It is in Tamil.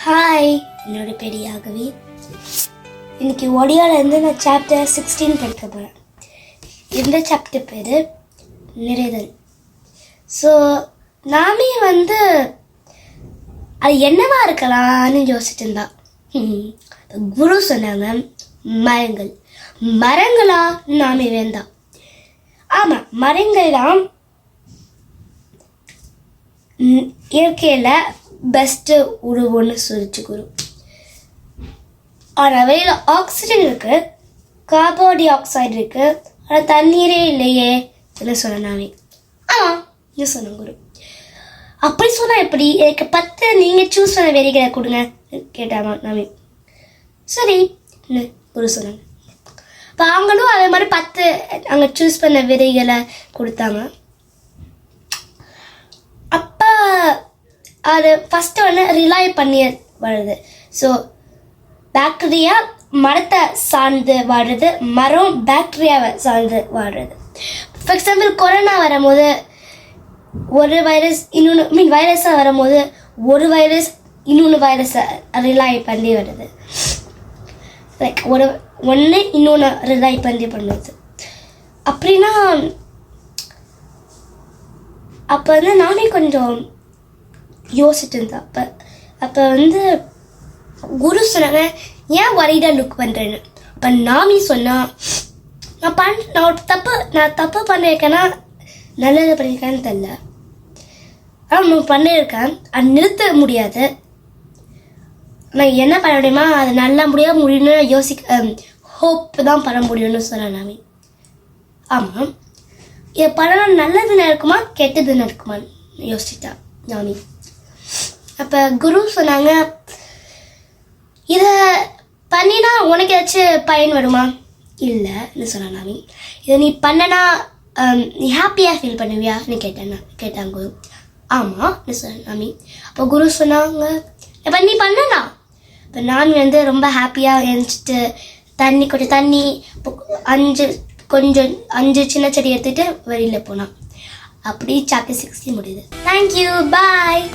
ஹாய், என்னோட பேர் யாகவி. இன்னைக்கு ஒடியாலேருந்து நான் சாப்டர் 16 படிக்க போகிறேன். இந்த சாப்டர் பேர் நிறைதல். ஸோ நாமே அது என்னவா இருக்கலாம்னு யோசிச்சுட்டு இருந்தா. குரு சொன்னாங்க மரங்கள். மரங்களா நாமே வேண்டாம். ஆமாம், மரங்கள்லாம் இயற்கையில் பெஸ்ட்டு உருவம்னு சொல்லிச்சு குரு. ஆனால் வெளியில் ஆக்சிஜன் இருக்குது, கார்பன் டை ஆக்சைடு இருக்குது, ஆனால் தண்ணீரே இல்லையே என்ன சொன்னாவே. இது சொன்ன குரு. அப்படி சொன்னால் எப்படி? எனக்கு 10 நீங்கள் சூஸ் பண்ண வெறிகளை கொடுங்க கேட்டாங்க நாமே. சரி குரு சொன்னாங்க. இப்போ அவங்களும் அதே மாதிரி 10 அங்கே சூஸ் பண்ண விதைகளை கொடுத்தாங்க. அப்போ அது ஃபஸ்ட்டு ரிலை பண்ணி வருது. ஸோ பாக்டீரியா மரத்தை சார்ந்து வாடுறது, மரம் பாக்டீரியாவை சார்ந்து வாடுறது. ஃபார் எக்ஸாம்பிள் கொரோனா வரும்போது ஒரு வைரஸ் இன்னொன்று வைரஸாக வரும்போது ஒரு வைரஸ் இன்னொன்று வைரஸை ரிலை பண்ணி வருது. லைக் ஒன்று இன்னொன்று ரிலை பண்ணி பண்ணுது. அப்படின்னா அப்போ நானே கொஞ்சம் யோசிச்சுட்டு இருந்தேன். அப்போ குரு சொன்னாங்க, ஏன் வரைடாக லுக் பண்ணுறேன்னு. அப்போ நாமி சொன்னால் நான் தப்பு பண்ணியிருக்கேன்னா நல்லது பண்ணியிருக்கேன்னு தெரில. ஆனால் நான் பண்ணியிருக்கேன், அது நிறுத்த முடியாது. நான் என்ன பண்ண முடியுமா, அது நல்லா முடியும்னு ஹோப் தான் பண்ண முடியும்னு சொன்னேன் நாமி. ஆமாம், இது பண்ணலாம் நல்லதுன்னு இருக்குமா கெட்டதுன்னு இருக்குமான்னு யோசிச்சிட்டா நாமி. அப்போ குரு சொன்னாங்க, இதை பண்ணினா உனக்கு ஏதாச்சும் பயன் வருமா? இல்லைன்னு சொன்ன நாமி. இதை நீ பண்ணனா நீ ஹாப்பியாக ஃபீல் பண்ணுவியான்னு கேட்டாங்க குரு. ஆமாம்னு சொன்ன நாமி. அப்போ குரு சொன்னாங்க, இப்போ நீ பண்ணலாம். இப்போ நாமி ரொம்ப ஹாப்பியாக எழுந்திரிச்சிட்டு கொஞ்சம் தண்ணி 5 சின்ன செடி எடுத்துகிட்டு வெளியில் போனான். அப்படி சாப்டர் 16 முடியுது. தேங்க்யூ, பாய்.